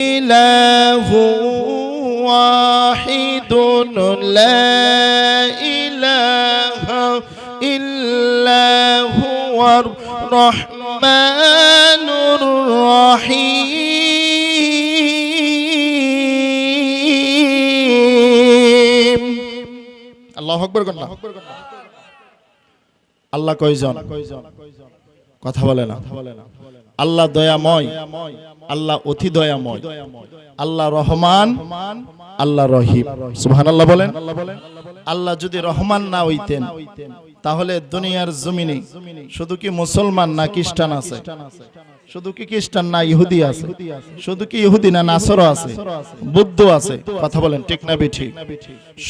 إله واحد لا إله إلا هو الرحمن الرحيم الله أكبر قلنا আল্লাহ কয়জন কথা বলে না আল্লাহ দয়াময় আল্লাহ অতি দয়াময় আল্লাহ রহমান আল্লাহ রহিম সুবহানাল্লাহ বলেন আল্লাহ যদি রহমান না হইতেন তাহলে দুনিয়ার জমিনে শুধু কি মুসলমান না খ্রিস্টান আছে শুধু কি খ্রিস্টান না ইহুদি আছে শুধু কি ইহুদি না নাসরা আছে বুদ্ধ আছে কথা বলেন ঠিক না বেঠিক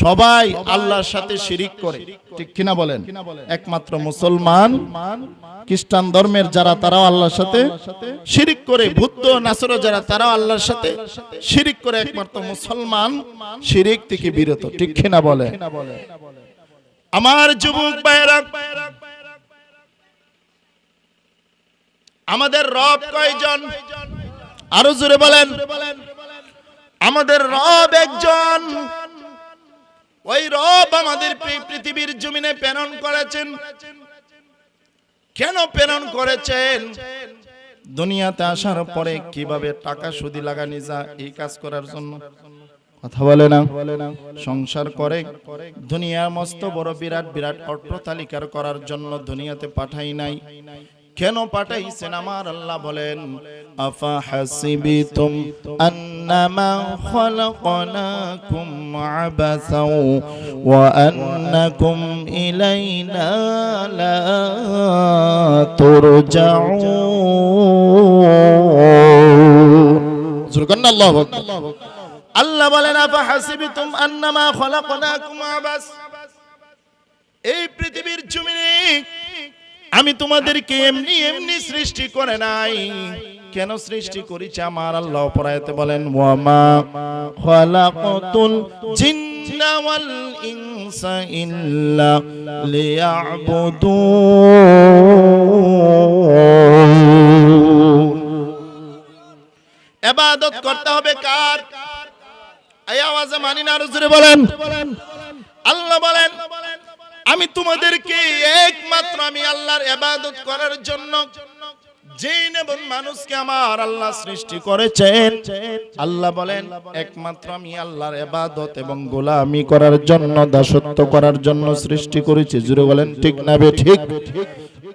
সবাই আল্লাহর সাথে শিরিক করে ঠিক কিনা বলেন একমাত্র মুসলমান খ্রিস্টান ধর্মের যারা তারাও আল্লাহর সাথে শিরিক করে বুদ্ধ নাসরা যারা তারাও আল্লাহর সাথে শিরিক করে একমাত্র মুসলমান শিরিক থেকে বিরত ঠিক কিনা বলে আমার যুবক ভাইরা আমাদের রব কয়জন আরো জোরে বলেন আমাদের রব একজন ওই রব আমাদের পৃথিবীর জমিনে প্রেরণ করেছেন কেন প্রেরণ করেছেন দুনিয়াতে আসার পরে কিভাবে টাকা সুদি লাগানি যায় এই কাজ করার জন্য কথা বলে না সংসার করে দুনিয়ার মস্ত বড় বিরাট বিরাট অট্টালিকা করার জন্য দুনিয়াতে পাঠাই নাই কেন পাঠাইছেন আমার আল্লাহ বলেন আফা হাসিবিতুম আন্নামা খালাকনাকুম আবাসাও ওয়া আন্নাকুম ইলাইনা লা তুরজাউন সুবহানাল্লাহু আকবার আল্লাহ বলেন আফা হাসিবিতুম আন্নামা খালাকনাকুম আবাস এই পৃথিবীর জমিনে আমি তোমাদেরকে এমনি এমনি সৃষ্টি করে নাই কেন সৃষ্টি করেছি আমার আল্লাহ পরায়াতে বলেন ওয়া মা খালাকাতুল জিন্না ওয়াল ইনসা ইল্লা লিয়াবুদুন ইবাদত করতে হবে কার এই আওয়াজে মানি না জোরে বলেন আল্লাহ বলেন আমি তোমাদেরকে একমাত্র আমি আল্লাহর ইবাদত করার জন্য জিন এবং মানুষকে আমার আল্লাহ সৃষ্টি করেছেন আল্লাহ বলেন একমাত্র আমি আল্লাহর ইবাদত এবং গোলামি করার জন্য দাসত্ব করার জন্য সৃষ্টি করেছি জোরে বলেন ঠিক না বেঠিক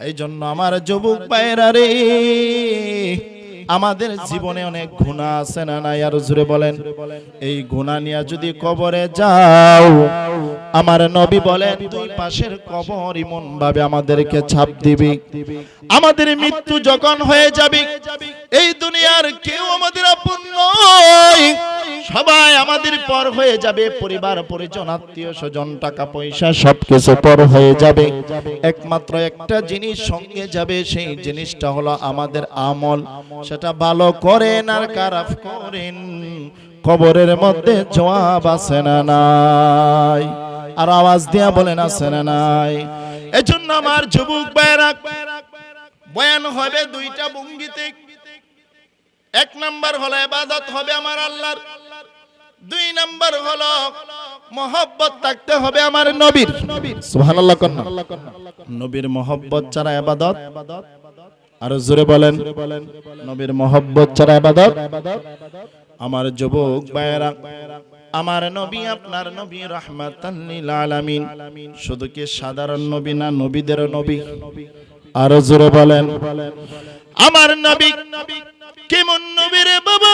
এই জন্য আমার যুবক ভাইরা রে আমাদের জীবনে অনেক গুনাহ আছে না নাই আর জোরে বলেন এই গুনাহ নিয়ে যদি কবরে যাও আমার নবী বলেন দুই পাশের কবর এমন ভাবে আমাদেরকে ছাপ দিবে আমাদের মৃত্যু যখন হয়ে যাবে এই দুনিয়ার কেউ আমাদের আপন নয় সবাই আমাদের পর হয়ে যাবে পরিবার পরিজন আত্মীয় স্বজন টাকা পয়সা সবকিছু পর হয়ে যাবে একমাত্র একটা জিনিস সঙ্গে যাবে সেই জিনিসটা হলো আমাদের আমল সেটা ভালো করেন আর খারাপ করেন কবরের মধ্যে জবাব আছে না নাই আর আওয়াজ দিয়া বলেন আছে না নাই এজন্য আমার যুবক ভাইরা বয়ান হবে দুইটা ভঙ্গিতে এক নাম্বার হলো ইবাদত হবে আমার আল্লাহর দুই নাম্বার হলো মহব্বত থাকতে হবে আমার নবীর সুবহানাল্লাহ কোন নবীর মহব্বত ছাড়া ইবাদত আর জোরে বলেন নবীর মহব্বত ছাড়া ইবাদত আমার যুবক ভাইরা আমার নবী আপনার নবী রাহমাতাল লিল আলামিন শুধু কি সাধারণ নবী না নবীদের নবী আর জোরে বলেন আমার নবী কেমন নবী রে বাবা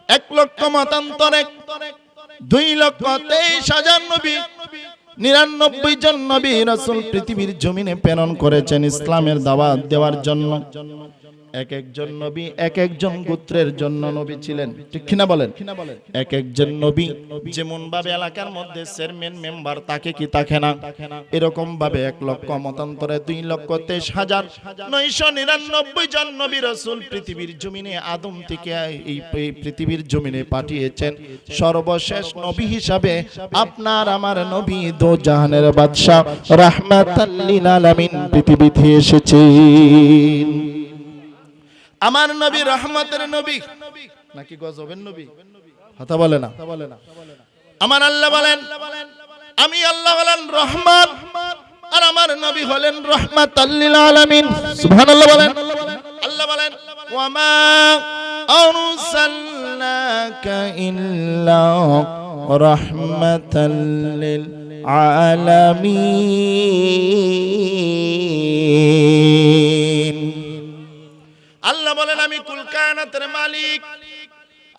1,00,000 মতান্তরে 2,23,000 নবী 99 জন নবী রাসূল পৃথিবীর জমিনে প্রেরণ করেছেন ইসলামের দাওয়াত দেওয়ার জন্য এক একজন নবী এক একজন গোত্রের জন্য নবী ছিলেন ঠিক কিনা বলেন এক একজন নবী যেমন ভাবে এলাকার মধ্যে চেয়ারম্যান মেম্বার তাকে কি তাকে না এরকম ভাবে 1,00,000 মতান্তরে 2,23,999 জন নবী রাসূল পৃথিবীর জমিনে আদম থেকে এই পৃথিবীর জমিনে পাঠিয়েছেন সর্বশেষ নবী হিসাবে আপনার আমার নবী দো জাহানের বাদশা রাহমাতাল লিল আলামিন পৃথিবীতে এসেছেন আমার নবী রহমতের নবী নাকি গজবের নবী? কথা বলে না। আমার আল্লাহ বলেন, আমি আল্লাহ বলেন রহমত, আর আমার নবী হলেন রাহমাতাল লিল আলামিন। সুবহানাল্লাহ বলেন। আল্লাহ বলেন, ওয়ামা আরসালনাকা ইল্লা রাহমাতাল লিল আলামিন। আল্লাহ বলেন, আমি কুল কায়নাতের মালিক,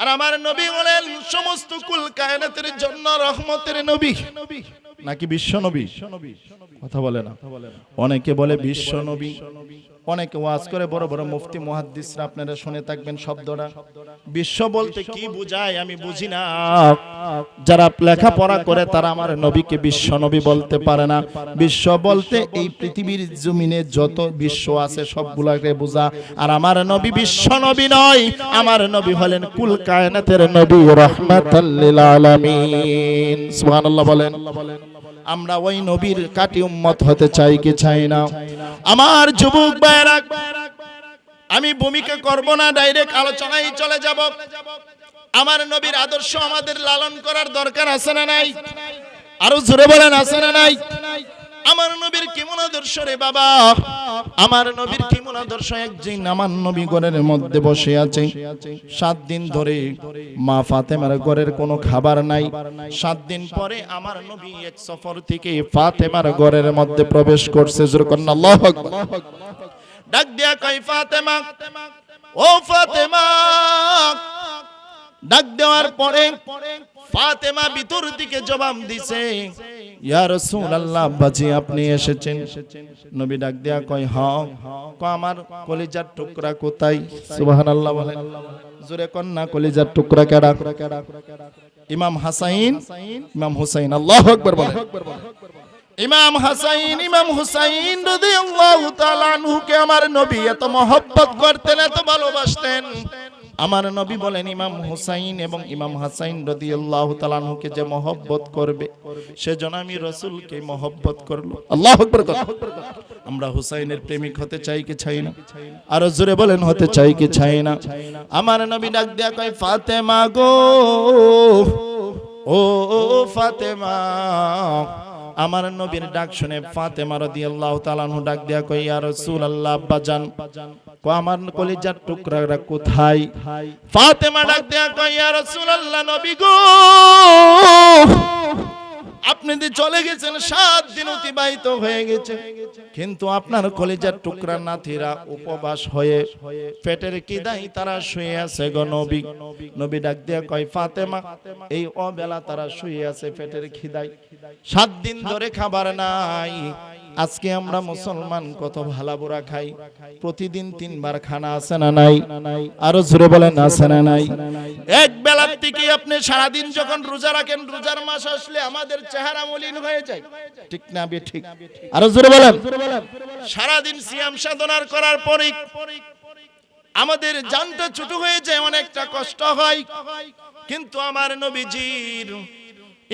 আর আমার নবী বলেন সমস্ত কুল কায়নাতের জন্য রহমতের নবী নাকি বিশ্ব নবী? কথা বলে না। অনেকে বলে বিশ্ব নবী, অনেকে ওয়াজ করে, বড় বড় মুফতি মুহাদ্দিসরা আপনারা শুনে থাকবেন শব্দটা। বিশ্ব বলতে কি বোঝায় আমি বুঝি না। যারা লেখাপড়া করে তারা আমার নবীকে বিশ্ব নবী বলতে পারে না। বিশ্ব বলতে এই পৃথিবীর জমিনে যত বিশ্ব আছে সবগুলোকে বোঝা। আর আমার নবী বিশ্ব নবী নয়, আমার নবী হলেন কুল কায়নাতের নবী, রাহমাতাল লিল আলামিন। সুবহানাল্লাহ বলেন। আমরা ওই নবীর কাটি উম্মত হতে চাই কি চাই না? আমার যুবক ভাইরা, আমি ভূমিকা করব না, ডাইরেক্ট আলোচনায় চলে যাব। আমার নবীর আদর্শ আমাদের লালন করার দরকার আছে না নাই? আরো জোরে বলেন, আছে না নাই? আমার নবীর কেমন আদর্শ রে বাবা, আমার নবীর কেমন আদর্শ। একদিন আমার নবী ঘরের মধ্যে বসে আছে, 7 দিন ধরে মা ফাতেমার ঘরের কোনো খাবার নাই। 7 দিন পরে আমার নবী এক সফর থেকে ফাতেমার ঘরের মধ্যে প্রবেশ করছে। জোরে কন্না আল্লাহু আকবার। ডাক দিয়া কই, ফাতেমা, ও ফাতেমা। ডাক দেওয়ার পরে ফাতেমা ভিতর দিকে জবাব দিছে, ইয়া রাসূলুল্লাহ, বাজি আপনি এসেছেন? নবী ডাক দেয়া কয়, হ্যাঁ। আমার কলিজার টুকরা কোথায়? সুবহানাল্লাহ বলেন। জোরে কন্না, কলিজার টুকরা কেডা? ইমাম হাসাইন, ইমাম হুসাইন। আল্লাহু আকবার বলেন। ইমাম হাসাইন, ইমাম হুসাইন রাদিয়াল্লাহু তাআলা আনহুকে আমার নবী এত মহব্বত করতেন, এত ভালোবাসতেন। আমার নবী বলেন, ইমাম হুসাইন এবং ইমাম হাসাইন রাদিয়াল্লাহু তাআলা আনহুকে যে মহব্বত করবে, সেজন্য আমি রাসূলকে মহব্বত করব। আল্লাহু আকবার। আমরা হুসাইনের প্রেমিক হতে চাই কি চাই না? আর জোরে বলেন, হতে চাই কি চাই না? আমার নবী ডাক দেয়া কয়, ফাতেমা গো, ও ফাতেমা। আমার নবীর ডাক শুনে ফাতেমা রাদিয়াল্লাহু তাআলা আনহু ডাক দেয়া কই, ইয়া রাসূলুল্লাহ, আব্বাজান, কো আমার কলিজার টুকরাটা কোথায়? ফাতেমা ডাক দেয়া কই, ইয়া রাসূলুল্লাহ, নবী গো, আপনি যে চলে গেছেন 7 দিন অতিবাহিত হয়ে গেছে, কিন্তু আপনার কলিজার টুকরা নাতিরা উপবাস হয়ে পেটের খিদায় তারা শুয়ে আছে গো নবী। নবী ডাক দিয়া কয়, ফাতেমা, এই অবেলা তারা শুয়ে আছে পেটের খিদায়, 7 দিন ধরে খাবার নাই। আজকে আমরা মুসলমান কত ভালা বুড়া খাই, প্রতিদিন 3 বার খানা আছে না নাই? আরো জোরে বলেন, আছে না নাই? এক বেলার থেকে আপনি সারা দিন যখন রোজা রাখেন, রোজার মাস আসলে আমাদের চেহারা মলিন হয়ে যায়, ঠিক না? ঠিক। আরো জোরে বলেন। সারা দিন সিয়াম সাধনার করার পরে আমাদের জানটা ছোট হয়ে যায়, অনেকটা কষ্ট হয়। কিন্তু আমার নবীজির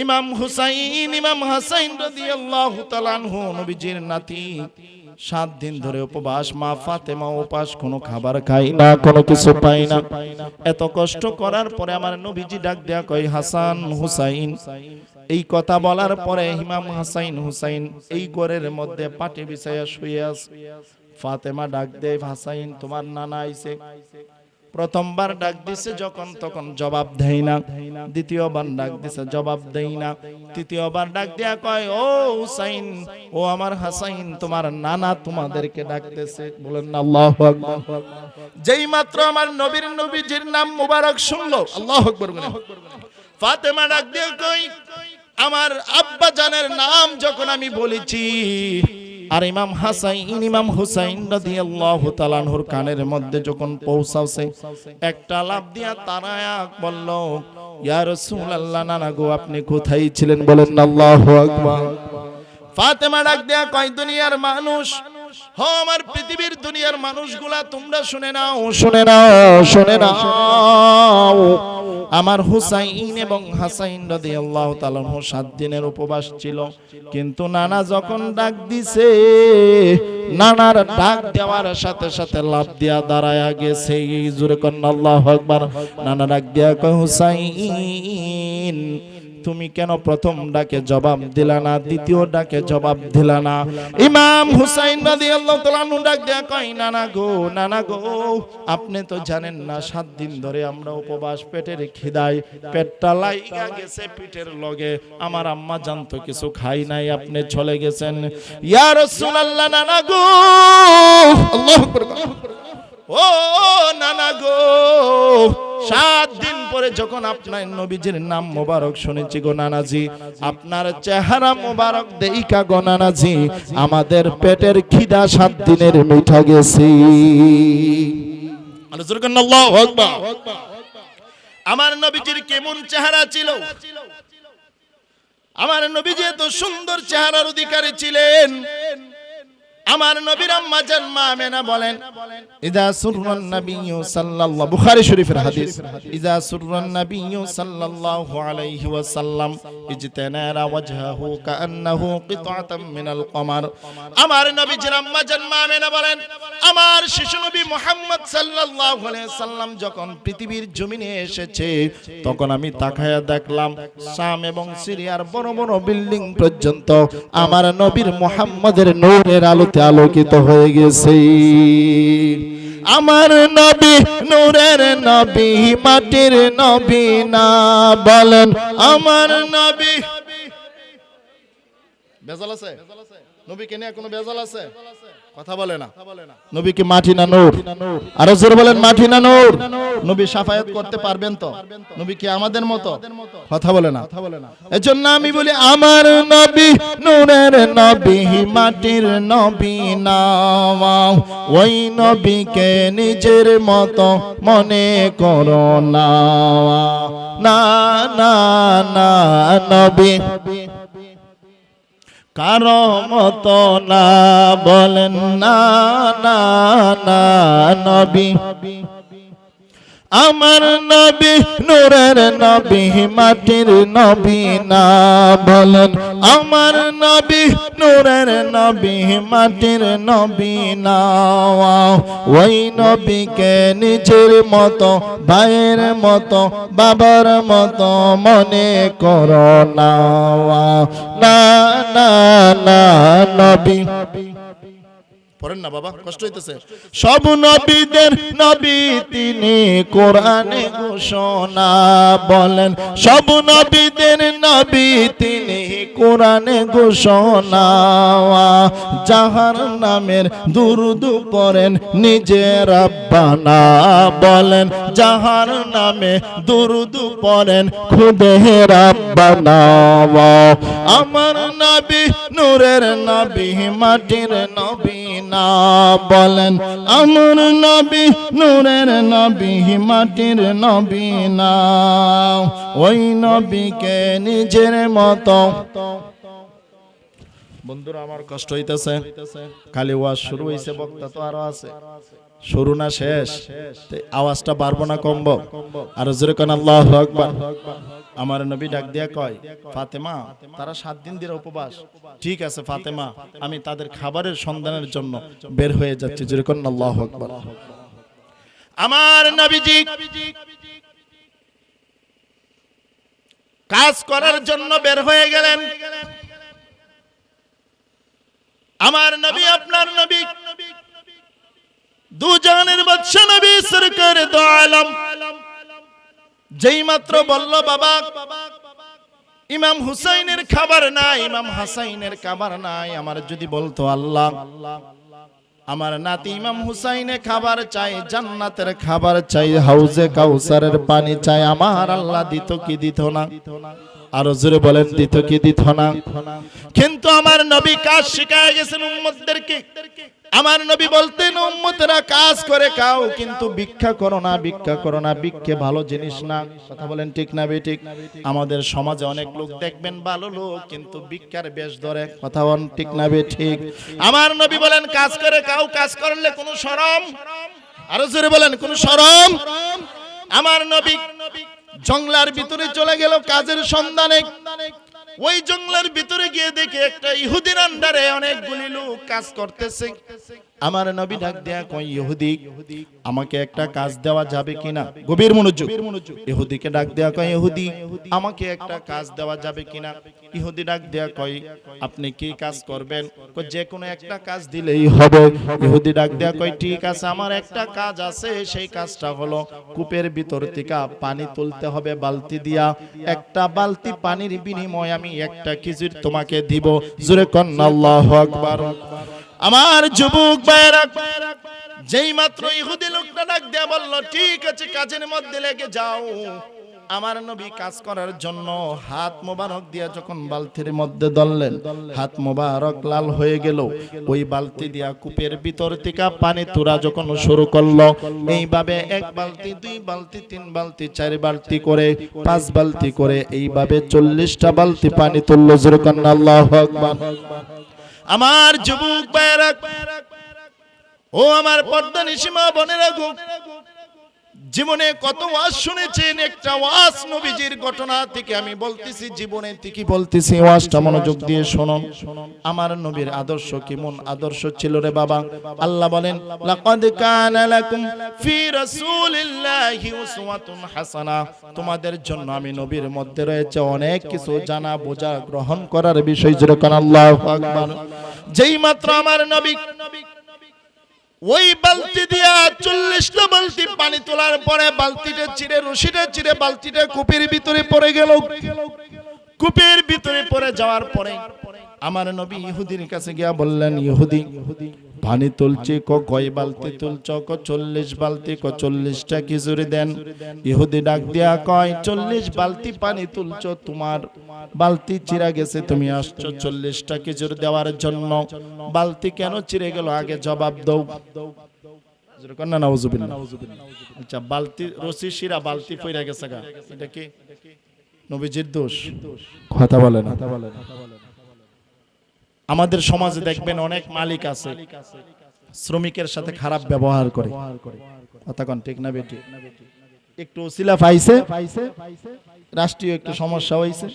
ইমাম হুসাইন, ইমাম হাসাইন রাদিয়াল্লাহু তাআলা আনহু, নবীজির নাতি, 7 দিন ধরে উপবাস। মা ফাতেমা উপাস, কোনো খাবার খায় না, কোনো কিছু পায় না। এত কষ্ট করার পরে আমার নবীজি ডাক দেয়া কয়, হাসান, হুসাইন। এই কথা বলার পরে ইমাম হাসাইন, হুসাইন এই ঘরের মধ্যে পাটি বিছাইয়া শুয়ে আছে। ফাতেমা ডাক দেয়, হাসাইন, তোমার নানা আইছে। প্রথমবার ডাক দিছে যখন, তখন জবাব দেয় না। দ্বিতীয়বার ডাক দিছে, জবাব দেয় না। তৃতীয়বার ডাক দেয়া কয়, ও হুসাইন, ও আমার হাসাইন, তোমার নানা তোমাদেরকে ডাকতেছে। বলেন না আল্লাহু আকবার। যেই মাত্র আমার নবীজির নাম মুবারক শুনলো, আল্লাহু আকবার বলেন, ফাতেমা ডাক দেয়া কয়, আমার আব্বা জানের নাম যখন আমি বলেছি, আর ইমাম হাসাইন, ইমাম হুসাইন রাদিয়াল্লাহু তাআলা আনহুর কানের মধ্যে যখন পৌঁছাছে, একটা লাফ দিয়া তারায়া বলল, ইয়া রাসূলুল্লাহ, নানা গো, আপনি কোথায় ছিলেন? বলেন না আল্লাহু আকবার। ফাতেমা ডাক দেয়া কয়, দুনিয়ার মানুষ, হো আমার পৃথিবীর দুনিয়ার মানুষগুলা, তোমরা শুনে নাও, শুনে নাও, শুনে নাও। আমার হুসাইন এবং হাসাইন রাদিয়াল্লাহু তাআলা 7 দিনের উপবাস ছিল। কিন্তু নানা যখন ডাক দিছে, নানার ডাক দেওয়ার সাথে সাথে লাফ দিয়া দাঁড়ায়া গেছে। জোরে কন্না আল্লাহু আকবার। নানা ডাক দিয়া কয়, হুসাইন তুমি কেন প্রথম ডাকে জবাব দিলা না, দ্বিতীয় ডাকে জবাব দিলা না? ইমাম হুসাইন রাদিয়াল্লাহু তাআলা ডাক দেয়া কয়, নানা গো, আপনি তো জানেন না 7 দিন ধরে আমরা উপবাস, পেটের খিদায় পেটটা লাইগা গেছে পিঠের লগে। আমার আম্মা জানতো কিছু খাই নাই, আপনি চলে গেছেন। ইয়া রাসূলুল্লাহ, নানা গো, আল্লাহু আকবার। ও নানা গো, 7 দিন পরে যখন আপনার নবীজির নাম মোবারক শুনেছি গো নানাজি, আপনার চেহারা মোবারক দেইখা গো নানাজি, আমাদের পেটের খিদা 7 দিনের মিঠা গেছে। আল্লাহু আকবার। আমার নবীজির কেমন চেহারা ছিল? আমার নবীজি এত সুন্দর চেহারার অধিকারী ছিলেন। আমার নবীর আম্মা জান মা আমেনা বলেন, ইযা সুররান নাবিয়্যু সাল্লাল্লাহু, বুখারী শরীফের হাদিস, ইযা সুররান নাবিয়্যু সাল্লাল্লাহু আলাইহি ওয়াসাল্লাম ইজতানারা ওয়াজহাহু কাআন্নাহু কিতআতাম মিনাল কমার। আমার নবীর আম্মা জান মা আমেনা বলেন, আমার শিশু নবী মুহাম্মদ সাল্লাল্লাহু আলাইহি সাল্লাম যখন পৃথিবীর জমিনে এসেছে, তখন আমি তাকায়া দেখলাম শাম এবং সিরিয়ার বড় বড় বিল্ডিং পর্যন্ত আমার নবীর মুহাম্মদের নূরের আলো আলোকিত হয়ে গেছে। আমার নবী নূরের নবী, মাটির নবী না, বলেন আমার নবী। বেজাল আছে নবী কে নিয়ে? কোনো বেজাল আছে? কথা বলে না। নবী কি মাটি না নূর? আরো জোরে বলেন, মাটি না নূর? নবী শাফায়াত করতে পারবেন তো? নবী কি আমাদের মতো? কথা বলে না। এজন্য আমি বলি, আমার নবী নূরের নবী, মাটির নবী না, ওই নবীকে নিজের মতো মনে করো না। না না না, নবী কারো মতো না, বলেন না না না, নবী আমার নবী নূরের নবী, মাটির নবী না, বলেন আমার নবী নূরের নবী, মাটির নবী না, ওই নবীকে নিজের মতো, ভাইয়ের মতো, বাবার মতো মনে করো না। না না না, নবী পড়েন না বাবা, কষ্ট হইতেছে। সব নবীদের নবী তিনি, কোরআনে ঘোষণা, বলেন সব নবীদের নবী তিনি, কোরআনে ঘোষণা। যাহার নামের দুরূদ পড়েন নিজে রাব্বানা, বলেন যাহার নামে দুরূদ পড়েন খুদে রাব্বানা। আমার নবী নূরের নবী, মাটির নবী না, বলেন আমার নবী নূরের নবী, মাটির নবী না, ওই নবীকে নিজের মতো। বন্ধুরা আমার কষ্ট হইতেছে, খালি ওয়াজ শুরু হইছে, বক্তা তো আরো আছে, শুরু না শেষ, আওয়াজটা বাড়বো না কমবো? আর জোরে কোন আল্লাহু আকবার। আমার নবী ডাক দিয়া কয়, ফাতেমা তারা 7 দিন ধরে উপবাস, ঠিক আছে ফাতেমা, আমি তাদের খাবারের সন্ধানের জন্য বের হয়ে যাচ্ছি। জোরে কোন আল্লাহু আকবার। আমার নবীজি কাজ করার জন্য বের হয়ে গেলেন। আমার নবী আপনার নবী দুজানের বাদশা নবী সরকার দো আলম যেই মাত্র বলল, বাবা ইমাম হুসাইনের খাবার নাই, ইমাম হাসাইনের খাবার নাই, আমার যদি বলতো আল্লাহ আমার নাতি ইমাম হুসাইনে খাবার চাই, জান্নাতের খাবার চাই, হাউজে কাউসারের পানি চাই, আমার আল্লাহ দিত কি দিত না? আরো জোরে বলেন, দিত কি দিত না? কিন্তু আমার নবী কাজ শিখায় গেছেন উম্মতদেরকে। আমার নবী বলতেন, উম্মতেরা কাজ করে খাও, কিন্তু ভিক্ষা করো না, ভিক্ষা করো না, ভিক্ষে ভালো জিনিস না। কথা বলেন ঠিক না বেঠিক? আমাদের সমাজে অনেক লোক দেখবেন ভালো লোক, কিন্তু ভিক্ষার বেশ ধরে। কথা বলেন ঠিক না বেঠিক? আমার নবী বলেন কাজ করে খাও, কাজ করলে কোনো শরম? আরো জোরে বলেন, কোনো শরম? আমার নবী জঙ্গলার ভিতরে চলে গেল কাজের সন্ধানে। ওই জঙ্গলার ভিতরে গিয়ে দেখে একটা ইহুদির আন্ডারে অনেকগুলি লোক কাজ করতেছে। আমার নবী ডাক দেয়া কয়, ইহুদি আমাকে একটা কাজ দেওয়া যাবে কিনা? গভীর মনোযোগ। ইহুদিকে ডাক দেয়া কয়, ইহুদি আমাকে একটা কাজ দেওয়া যাবে কিনা? ইহুদি ডাক দেয়া কয়, আপনি কি কাজ করবেন? কয়, যে কোনো একটা কাজ দিলেই হবে। ইহুদি ডাক দেয়া কয়, ঠিক আছে, আমার একটা কাজ আছে, সেই কাজটা হলো কূপের ভিতর থেকে পানি তুলতে হবে বালতি দিয়া। একটা বালতি পানির বিনিময়ে আমি একটা খেজুর তোমাকে দিব। জোরে কন্না আল্লাহু আকবার। আমার যুবক ভাইরা, যেই মাত্র ইহুদি লোকটা ডাক দেয়া বলল, ঠিক আছে, কাজের মধ্যে লেগে যাও। আমার নবী কাজ করার জন্য হাত মোবারক দিয়া যখন বালতির মধ্যে ধরলেন, হাত মোবারক লাল হয়ে গেল। ওই বালতি দিয়া কূপের ভিতর থেকে পানি তোলা যখন শুরু করলো, এইভাবে এক বালতি, দুই বালতি, তিন বালতি, চার বালতি করে, পাঁচ বালতি করে, এইভাবে 40টা বালতি পানি তুললো। জোরে কন্না আল্লাহু আকবার। আমার যুবক ভাইরা, ও আমার পর্দা নিশিমা বোনেরা গো, জীবনে কত ওয়াজ শুনেছেন, একটা ওয়াজ নবীজির ঘটনা থেকে আমি বলতেছি, জীবনে থেকে বলতেছি, ওয়াজটা মনোযোগ দিয়ে শুনুন। আমার নবীর আদর্শ কেমন আদর্শ ছিল রে বাবা। আল্লাহ বলেন, লাকাদ কানা লাকুম ফি রাসূলিল্লাহি উসওয়াতুন হাসানাহ। তোমাদের জন্য আমি নবীর মধ্যে রয়েছে অনেক কিছু জানা বোঝা গ্রহণ করার বিষয়। জোরে কোন আল্লাহু আকবার। যেই মাত্র আমার নবী ওই বালতি দিয়া 40টা বালতি পানি তোলার পরে বালতিটা চিরে, রশিটা চিরে বালতিটা কূপের ভিতরে পড়ে গেল। কূপের ভিতরে পড়ে যাওয়ার পরে আমার নবী ইহুদির কাছে গিয়া বললেন, ইহুদি পানি তুলছি, কয় বালতি তুলছ? 40 বালতি। 40টা খেজুরি দেন। ইহুদি ডাক দিয়া কয়, 40 বালতি পানি তুলছ, তোমার বালতি চিরা গেছে, তুমি আসছো 40টা খেজুর দেওয়ার জন্য। বালতি কেন চিরে গেল আগে জবাব দাও। না নাউজুবিল্লাহ। আচ্ছা, বালতি রশি শিরা বালতি পইরা গেছে গা, এটা কি নবীজির দোষ? কথা বলে না। আমাদের সমাজে দেখবেন অনেক মালিক আছে শ্রমিকের সাথে খারাপ ব্যবহার করে। কথা কোন ঠিক না বেটি? একটু ওসিলা পাইছে, রাষ্ট্রীয় একটু সমস্যা হইছে,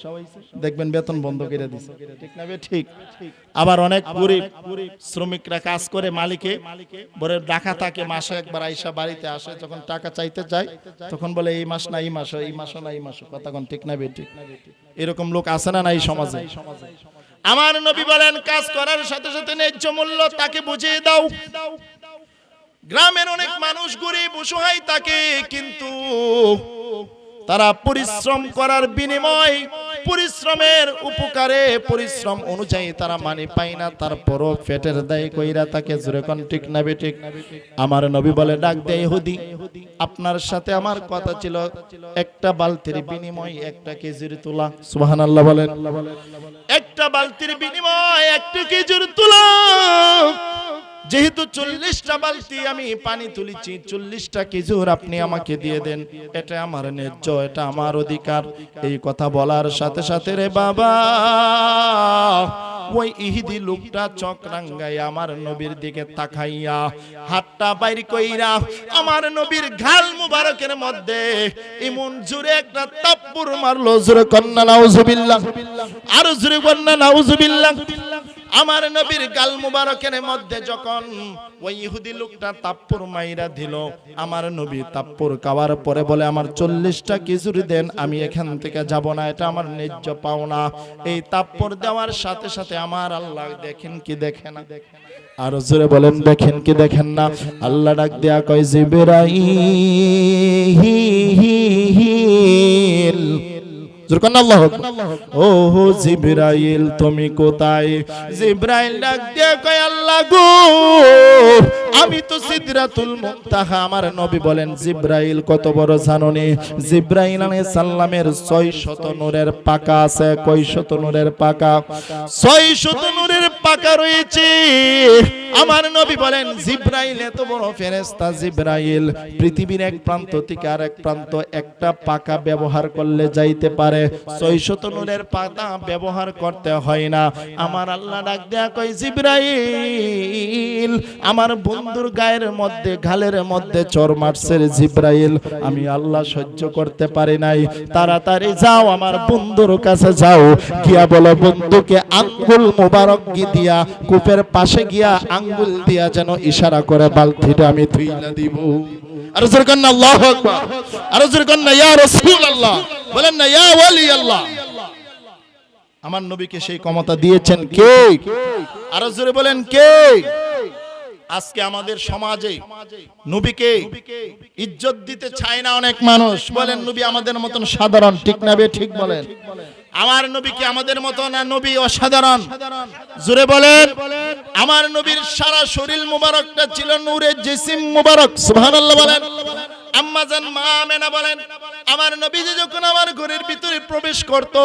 দেখবেন বেতন বন্ধ করে দিছে। ঠিক না বেটি? ঠিক। আবার অনেক গরিব শ্রমিকরা কাজ করে, মালিকে বলে ডাকা থাকে, মাসে একবার আইসা বাড়িতে আসে, যখন টাকা চাইতে যায় তখন বলে এই মাস না এই মাস, এই মাস না এই মাস। কথা কোন ঠিক না বেটি? এরকম লোক আছে না এই সমাজে? আমার নবী বলেন, কাজ করার সাথে সাথে ন্যায্য মূল্য তাকে বুঝিয়ে দাও। গ্রামের অনেক মানুষ গরিব অসহায় থাকে, কিন্তু তারা পরিশ্রম করার বিনিময়, পরিশ্রমের উপকারে, পরিশ্রম অনুযায়ী তারা মানি পায় না, তারপরও পেটের দায় কইরা তাকে। জোরে কোন ঠিক না বেঠিক? আমার নবী বলে, ডাক দে ইহুদি, আপনার সাথে আমার কথা ছিল একটা বালতির বিনিময় একটা খেজুর তোলা। সুবহানাল্লাহ বলেন। একটা বালতির বিনিময় একটা খেজুর তোলা। যেহেতু 40টা বালতি আমি পানি তুলেছি, 40টা খেজুর আপনি আমাকে দিয়ে দেন, এটা আমার ন্যায্য, এটা আমার অধিকার। এই কথা বলার সাথে সাথে রে বাবা, ওই ইহুদি লোকটা চোখ রাঙ্গাইয়া আমার নবীর দিকে তাকাইয়া হাতটা বাইর কইরা আমার নবীর গাল মুবারকের মধ্যে এমন জোরে একটা তাপ্পুর মারলো। জোরে কন্না নাউজুবিল্লাহ। আর জোরে কন্না নাউজুবিল্লাহ। আমার নবীর গাল মুবারকের মধ্যে যখন ওই ইহুদি লোকটা তাপ্পুর মাইরা দিল, আমার নবী তাপ্পুর খাওয়ার পরে বলে, আমার 40টা খেজুর দেন, আমি এখান থেকে যাব না, এটা আমার ন্যায্য পাওনা। এই তাপ্পুর দেওয়ার সাথে সাথে আমার আল্লাহ দেখেন কি দেখেন না? আর জোরে বলেন, দেখেন কি দেখেন না? আল্লাহ ডাক দেয়া কয়, জিবরাইল। ও জিবরাইল তুমি কোথায়? জিবরাইল ডাক দিয়ে কয়, আল্লাহ গো, আমি তো সিদরাতুল মুনতাহা। আমার নবী বলেন, জিবরাইল কত বড় জানোনি? জিবরাইল আলাইহিস সালামের 600 নূরের পাকা আছে। কয়শত নূরের পাকা? 600 নূরের পাকা রয়েছে। আমার নবী বলেন, জিবরাইল এত বড় ফেরেশতা, জিবরাইল পৃথিবীর এক প্রান্ত থেকে আরেক প্রান্ত একটা পাকা ব্যবহার করলে যাইতে পারে, 600 নূরের পাতা ব্যবহার করতে হয় না। আমার আল্লাহ ডাক দেয়া কয়, জিবরাইল জিব্রাইল, আমার বন্ধুর গায়ের মধ্যে গালের মধ্যে চড় মারছে জিব্রাইল, আমি আল্লাহ সহ্য করতে পারি নাই। তাড়াতাড়ি যাও আমার বন্ধুর কাছে যাও, গিয়া বলো বন্ধুকে আঙ্গুল মোবারক দিয়া কূপের পাশে গিয়া আঙ্গুল দিয়া যেন ইশারা করে বালতিটা আমি ধুইলা দিব। আর জোরে করেন না আল্লাহু আকবার, আর জোরে করেন না ইয়া রাসূলুল্লাহ, বলেন না ইয়া ওয়ালি আল্লাহ। আমার নবীকে সেই ক্ষমতা দিয়েছেন কে? আর জোরে বলেন কে? আজকে আমাদের সমাজে নবীকে ইজ্জত দিতে চায় না অনেক মানুষ, বলেন নবী আমাদের মতন সাধারণ, ঠিক না বে ঠিক বলেন? আমার নবী কি আমাদের মতো না? নবী অসাধারণ। জোরে বলেন। আমার নবীর সারা শরীর মুবারকটা ছিল নূরে জিসিম মুবারক, সুবহানাল্লাহ বলেন। আম্মা জান মা আমেনা বলেন, আমার নবীজি যখন আমার ঘরের ভিতরে প্রবেশ করত,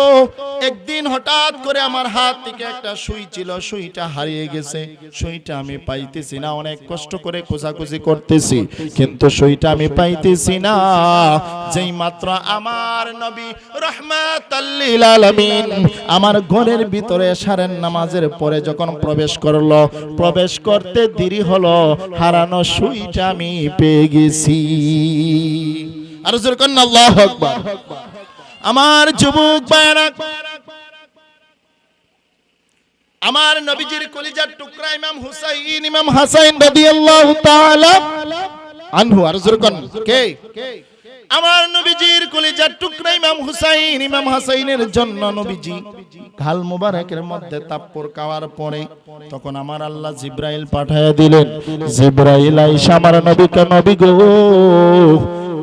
একদিন হঠাৎ করে আমার হাত থেকে একটা সুই ছিল, সুইটা হারিয়ে গেছে। সুইটা আমি পাইতেছি না, অনেক কষ্ট করে খোঁজাখুঁজি করতেছি, কিন্তু সুইটা আমি পাইতেছি না। যেই মাত্র আমার নবী রাহমাতাল লিল আলামিন আমার ঘরের ভিতরে এশারের নামাজের পরে যখন প্রবেশ করলো, প্রবেশ করতে দেরি হলো, হারানো সুইটা আমি পেয়ে গেছি। আর জোরে করেন আল্লাহু আকবার। আমার যুবক ভাইরা, আমার নবীজির কলিজার টুকরা ইমাম হুসাইন, ইমাম হাসান রাদিয়াল্লাহু তাআলা আনহু, আর জোরে করেন কে? আমার নবীজির কলিজার টুকরা ইমাম হুসাইন, ইমাম হাসাইনের জন্য নবীজি ঘাল মুবারকের মধ্যে তাপ্পর খাওয়ার পরে তখন আমার আল্লাহ জিব্রাইল পাঠায়া দিলেন। জিব্রাইল আইসা আমার নবীকে, নবী গো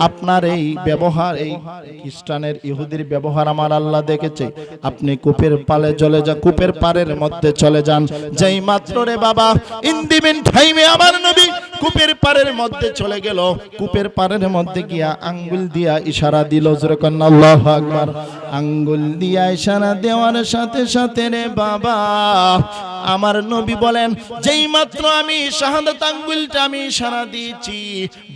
আপনার এই ব্যবহার, এই খ্রিস্টানের ইহুদির ব্যবহার আমার আল্লাহ দেখেছে, আপনি কূপের পালে চলে যান, কূপের পাড়ের মধ্যে চলে যান। যেই মাত্র রে বাবা ইন দি মিন টাইমে আমার নবী কূপের পাড়ের মধ্যে চলে গেল, কূপের পাড়ের মধ্যে গিয়া আঙ্গুল দিয়া ইশারা দিল, জোরে করেন আল্লাহু আকবার। আঙ্গুল দিয়া ইশারা দেওয়ার সাথে সাথে রে বাবা আমার নবী বলেন, যেই মাত্র আমি শাহাদাত আঙ্গুলটা আমি ইশারা দিয়েছি,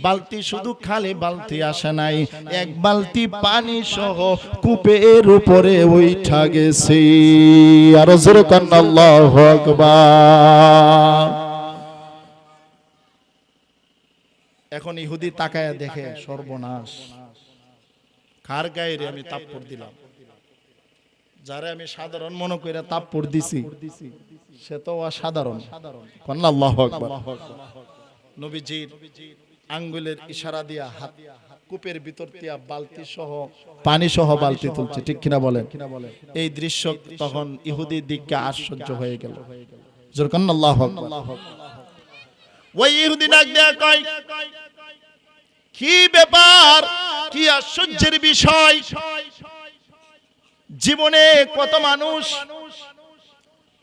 বালতি শুধু খালি বালতি আসে নাই, এক বালতি পানি সহ কূপের উপরে উঠা গেছে। আর জোরে করেন আল্লাহু আকবার। এখন ইহুদি তাকায়া দেখে, সর্বনাশ, কার গায়ে রে আমি তাপ্পর দিলাম? যারা আমি সাধারণ মনে করে তাপ্পর দিছি, সে তো অসাধারণ। করেন আল্লাহু আকবার। নবীজির আঙ্গুলের ইশারা দিয়া হাত কূপের ভিতর দিয়া বালতি সহ পানি সহ বালতি তুলছে, ঠিক কিনা বলেন? এই দৃশ্য তখন ইহুদির দিকে আশ্চর্য হয়ে গেল। জোরে করেন আল্লাহু আকবার। ওই ইহুদি ডাক দেয়া কয়, কি ব্যাপার, কি আশ্চর্যের বিষয়, জীবনে কত মানুষ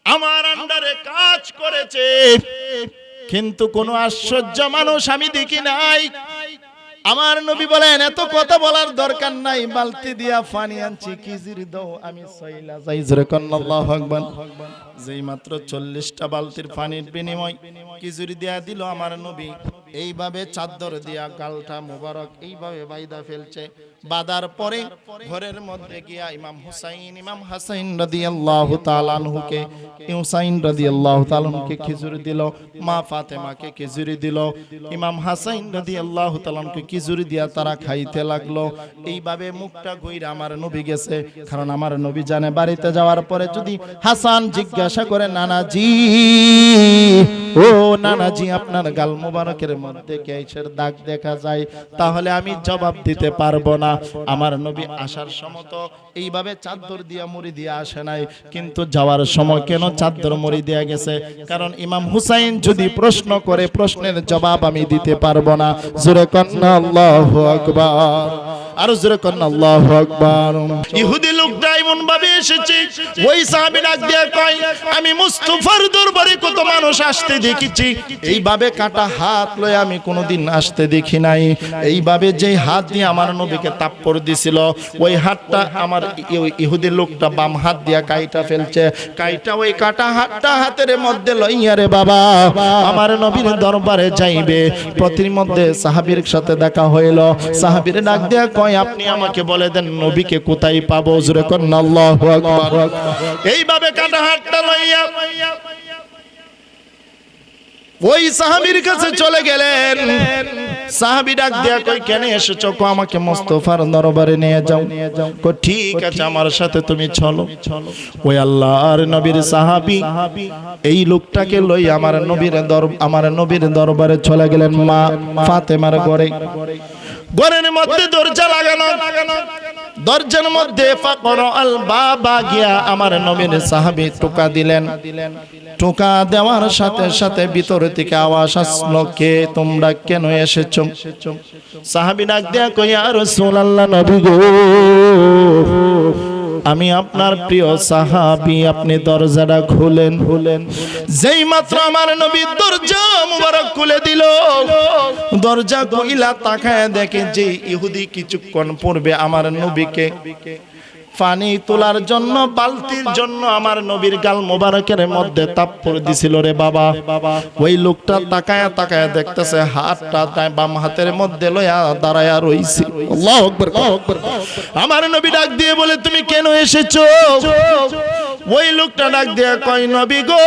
আমার আন্ডারে কাজ করেছে, কিন্তু কোন আশ্চর্য মানুষ আমি দেখি নাই। আমার নবী বলেন, এত কথা বলার দরকার নাই, বালতি দিয়া পানি আনছি, কিজির দাও আমি সইলা যাই। জোরে করেন আল্লাহু আকবার। যেই মাত্র 40টা বালতির পানির বিনিময় কিজুরি দিয়া দিল আমার নবী, এইভাবে চাদর দিয়া গালটা মুবারক এইভাবে বাইদা ফেলছে। বাদার পরে ঘরের মধ্যে গিয়া ইমাম হুসাইন, ইমাম হাসান রাদিয়াল্লাহু তাআলা আনহুকে, হুসাইন রাদিয়াল্লাহু তাআলা আনহুকে খিজুরি দিল, মা ফাতেমাকে খিজুরি দিল, ইমাম হাসান রাদিয়াল্লাহু তাআলা আনহুকে খিজুরি দিয়া তারা খাইতে লাগলো। এইভাবে মুখটা গইরা আমার নবী গেছে, কারণ আমার নবী জানে বাড়িতে যাওয়ার পরে যদি হাসান জিজ্ঞাসা করে, নানাজি ও নানাজি আপনার গাল মুবারকের মধ্যে কেশের দাগ দেখা যায়, তাহলে আমি জবাব দিতে পারবো না। আমার নবী আসার সময় তো এইভাবে চাদর দিয়া মুড়ি দিয়া আসে নাই, কিন্তু যাওয়ার সময় কেন চাদর মুড়ি দিয়া গেছে? কারণ ইমাম হুসাইন যদি প্রশ্ন করে, প্রশ্নের জবাব আমি দিতে পারবো না। জোরে কন্না আল্লাহু আকবার, আর জোরে কন্না আল্লাহু আকবার। ইহুদি লোকটা এমন ভাবে এসেছে, ওই সাহাবী ডাক দিয়া কয়, আমি মুস্তাফার দরবারে কত মানুষ আসতে দেখেছি, এইভাবে কাটা হাত লয়ে আমি কোনোদিন আসতে দেখি নাই। এইভাবে যে হাত দিয়ে আমার নবীকে তাপ্পর দিছিল, ওই হাতটা আমার ইহুদি লোকটা বাম হাত দিয়া কাইটা ফেলছে, কাইটা ওই কাটা হাতটা হাতের মধ্যে লইয়া রে বাবা আমার নবীর দরবারে যাইবে। প্রতির মধ্যে সাহাবীর সাথে দেখা হইল, সাহাবীর ডাক দিয়া কয়, আপনি আমাকে বলে দেন নবীকে কোথায় পাবো? জোরে করেন আল্লাহু আকবার। এইভাবে কাটা হাতটা লইয়া ওই সাহাবীর কাছে চলে গেলেন। সাহাবী ডাক দিয়া কই কেন এসেছো? কো আমাকে মুস্তাফার দরবারে নিয়ে যাও। কো ঠিক আছে আমার সাথে তুমি চলো। ওই আল্লাহর নবীর সাহাবী এই লোকটাকে লই আমার নবীর দরবারে চলে গেলেন মা ফাতেমার ঘরে। ঘরের মধ্যে দরজা লাগানো, দরজার মধ্যে ফাকরা আল বাবা গিয়া আমার নবীর সাহাবী টোকা দিলেন। টোকা দেওয়ার সাথে সাথে ভিতর থেকে আওয়াজ আসলো, কে তোমরা কেন এসেছো? সাহাবী ডাক দিয়া কই ইয়া রাসূলুল্লাহ, নবী গো আমি আপনার প্রিয় সাহাবী, আপনি দরজাটা খুলেন। যেই মাত্র আমার নবী দরজা মুবারক খুলে দিল, দরজা কইলা তাকায় দেখে যে ইহুদি কিছুক্ষণ পূর্বে আমার নবীকে পানি তোলার জন্য বালতির জন্য আমার নবীর গাল মোবারকের মধ্যে তাপ্পর দিছিল রে বাবা। ওই লোকটা তাকায়া তাকায়া দেখতেছে হাতটা বাম হাতের মধ্যে লয়া দাঁড়ায়া রইছে। আল্লাহু আকবার, আল্লাহু আকবার। আমার নবী ডাক দিয়ে বলে তুমি কেন এসেছো? ওই লোকটা ডাক দিয়ে কয় নবী গো,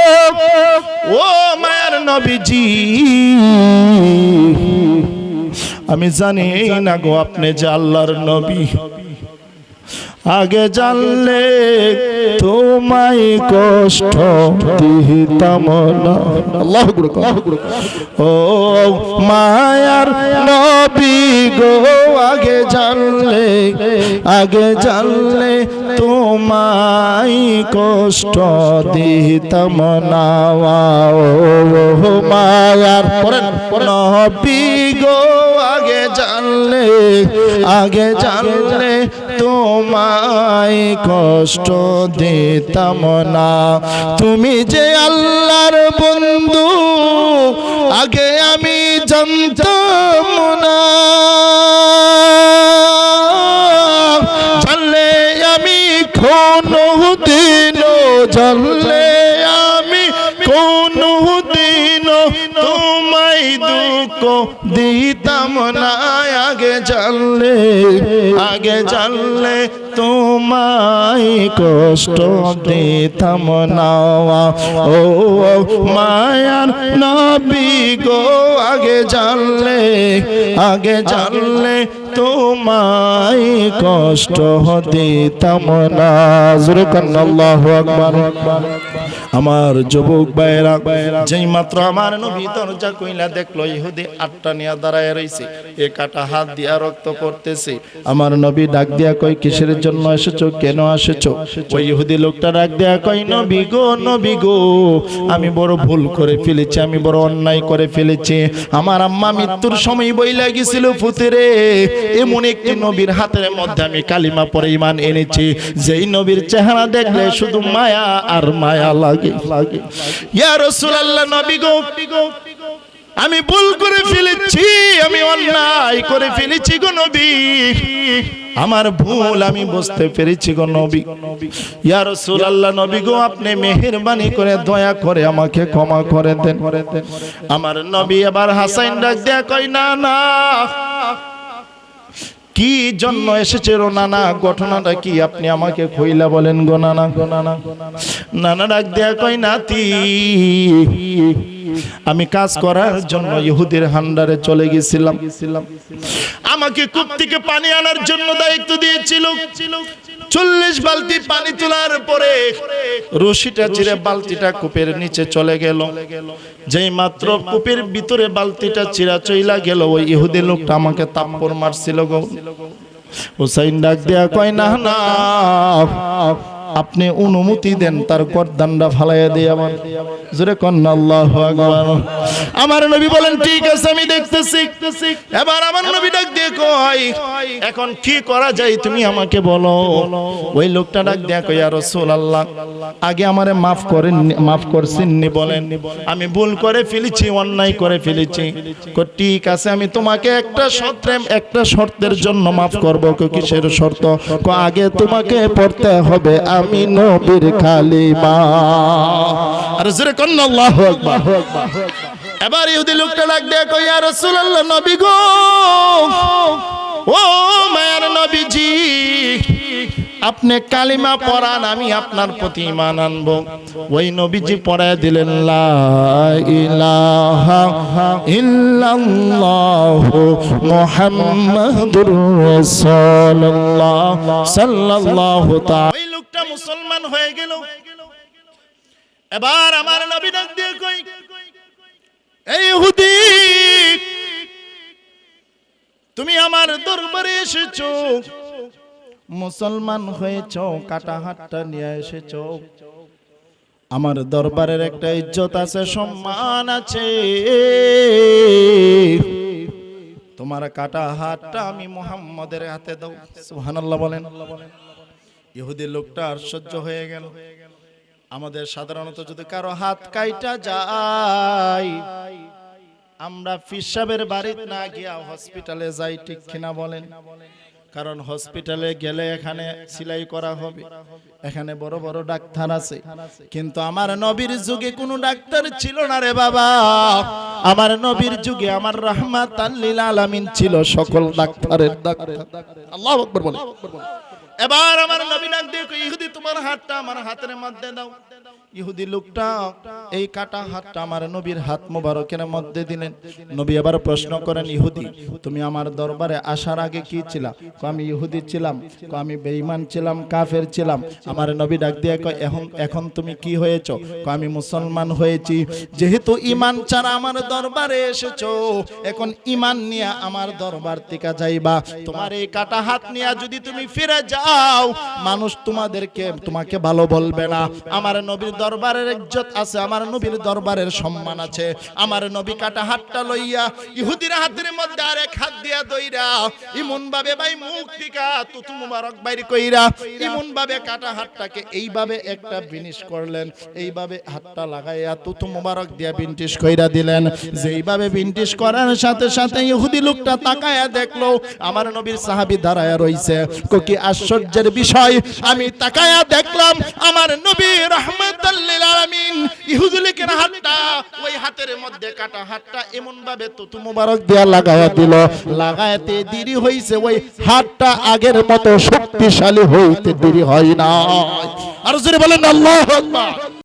ও মায়ের নবীজি, আমি জানি না গো আপনি যে আল্লাহর নবী, আগে জানলে তোমায় কষ্ট দিতাম না। আল্লাহু আকবার। ও মায়ার নবী গো, আগে জানলে তোমায় কষ্ট দিতাম না। ও মায়ার নবী গো, আগে জানলে তোমায় কষ্ট দিতাম না। তুমি যে আল্লাহর বন্ধু আগে আমি জানতাম না। জানলে আমি কোনদিনও তোমায় দুঃখ দিতাম না। আগে জানলে তোমায় কষ্ট দিতাম না। ও মায়ার নবী গো, আগে জানলে তোমায় কষ্ট দিতাম না। জোরে কান আল্লাহু আকবার। আমার যুবক ভাইরা, যেই মাত্র আমার নবী দরজা কইলা দেখলো ইহুদি আটটা নিয়া দাঁড়ায় রইছে, এ কাটা হাত দিয়া রক্ত পড়তেছে। আমার নবী ডাক দিয়া কই কিসের জন্য এসেছো, কেন এসেছো? ওই ইহুদি লোকটা ডাক দিয়া কই নবী গো, আমি বড় ভুল করে ফেলেছি, আমি বড় অন্যায় করে ফেলেছি। আমার আম্মা মৃত্যুর সময় বইলা গেছিল পুত্রে, এমন একটি নবীর হাতের মধ্যে আমি কালিমা পড়ে ঈমান এনেছি, যেই নবীর চেহারা দেখলে শুধু মায়া আর মায়া লাগে। ইয়া রাসূলুল্লাহ, নবী গো আমি ভুল করে ফেলেছি, আমি অন্যায় করে ফেলেছি গো নবী, আমার ভুল আমি বুঝতে পেরেছি গো নবী। ইয়া রাসূলুল্লাহ, নবী গো আপনি মেহেরবানি করে দয়া করে আমাকে ক্ষমা করে দেন। আমার নবী আবার হাসাইন ডাক দেয়া কয় না, কি জন্য এসেছিল নানা, ঘটনাটা কি আপনি আমাকে কইলা বলেন গো নানা। নানা ডাক দেয়া কয় নাতি, আমি কাজ করার জন্য ইহুদির হান্ডারে চলে গেছিলাম, আমাকে কূপ থেকে পানি আনার জন্য দায়িত্ব দিয়েছিল। 40 বালতি পানি তোলার পরে রশিটা চিরে বালতিটা কূপের নিচে চলে গেল। যেই মাত্র কূপের ভিতরে বালতিটা চিরা চইলা গেল, ওই ইহুদি লোকটা আমাকে থাপ্পড় মারছিল গো। হুসাইন ডাক দেয়া কয় না, আপনি অনুমতি দেন তার গর্দানটা ফালাইয়া দেই আমার। জোরে কন্না আল্লাহু আকবার। আমার নবী বলেন ঠিক আছে আমি দেখতেছি। এবার আমার নবী ডাক দিয়ে কয় এখন কি করা যায় তুমি আমাকে বলো। ওই লোকটা ডাক দিয়ে কয় ইয়া রাসূলুল্লাহ, আগে আমারে মাফ করছেননি বলেন, আমি ভুল করে ফেলেছি, অন্যায় করে ফেলেছি। ঠিক আছে আমি তোমাকে একটা শর্তের জন্য মাফ করব। কিসের শর্ত? আগে তোমাকে পড়তে হবে আমি নবীর কালিমা। আর জোরে কন্না আল্লাহু আকবার। এবার ইহুদি লোকটা ডাক দেয়া কই ইয়া রাসূলুল্লাহ, নবী গো, ও মায়ের নবীজি, আপনি কালিমা পড়ান, আমি আপনার প্রতি ঈমান আনবো। ওই নবীজি পড়ায় দিলেন লা ইলাহা ইল্লাল্লাহু মুহাম্মাদুর রাসূলুল্লাহ সাল্লাল্লাহু তাআলা। ওই লোকটা মুসলমান হয়ে গেল। এবার আমার নবী ডাক দিয়ে কই, এই ইহুদি, তুমি আমার দরবারে এসেছো, মুসলমান হয়েছো, কাটা হাতটা নিয়ে এসেছো। আমার দরবারের একটা ইজ্জত আছে, সম্মান আছে। তোমার কাটা হাতটা আমি মুহাম্মাদের হাতে দাও। সুবহানাল্লাহ বলেন। ইহুদি লোকটা আশ্চর্য হয়ে গেল। আমাদের সাধারণত যদি কারো হাত কাইটা যায়, আমরা ফিসাবের বাড়িতে না গিয়া হসপিটালে যাই, ঠিক কিনা বলেন? কারণ হসপিটালে গেলে এখানে সেলাই করা হবে, এখানে বড় বড় ডাক্তার আছে। কিন্তু আমার নবীর যুগে কোনো ডাক্তার ছিল না রে বাবা। আমার নবীর যুগে আমার রাহমাতাল লিল আলামিন ছিল, সকল ডাক্তারের ডাক্তার। আল্লাহু আকবার বলেন। এবার আমার নবী ডাক দিয়ে কই, ইহুদি তোমার হাতটা আমার হাতের মধ্যে দাও। ইহুদি লোকটা এই কাটা হাতটা আমার নবীর হাত মোবারকের মধ্যে দিলেন। নবী আবার প্রশ্ন করেন, ইহুদি তুমি আমার দরবারে আসার আগে কি ছিলা? আমি ইহুদি ছিলাম, আমি বেঈমান ছিলাম, কাফের ছিলাম। আমার নবী ডাক দিয়ে কয়, এখন তুমি কি হয়েছো? আমি মুসলমান হয়েছি। যেহেতু ঈমান ছাড়া আমার দরবারে এসেছো, এখন ঈমান নিয়ে আমার দরবার থেকে যাইবা। তোমার এই কাটা হাত নিয়ে যদি তুমি ফিরে যাও, মানুষ তোমাকে ভালো বলবে না। আমার নবীর দরবারের ইজ্জত আছে, আমার নবীর দরবারের সম্মান আছে। আমার নবী কাটা হাতটা লইয়া ইহুদির হাতের মধ্যে আরেক হাত দিয়া দইরা ইমন ভাবে ভাই মুখ দিকা তুতু মুবারক বাইর কইরা ইমন ভাবে কাটা হাতটাকে এইভাবে একটা বিনিশ করলেন। এইভাবে হাতটা লাগাইয়া তুতু মুবারক দিয়া বিন্টিশ কইরা দিলেন। যেইভাবে বিন্টিশ করার সাথে সাথে ইহুদি লোকটা তাকায়া দেখলো আমার নবীর সাহাবী দাঁড়ায়া রইছে। কি আশ্চর্যের বিষয়, আমি তাকায়া দেখলাম আমার নবী রাহমাতাল লিল আলামিন ইহুদি লোকের হাতটা, ওই হাতের মধ্যে কাটা হাতটা এমন ভাবে তুতু মুবারক দিয়া লাগায়া দিল। লাগাইতে দেরি হইছে, ওই হাতটা আগের মতো শক্তিশালী হইতে দেরি হয় না। আর জোরে বলেন আল্লাহু আকবার।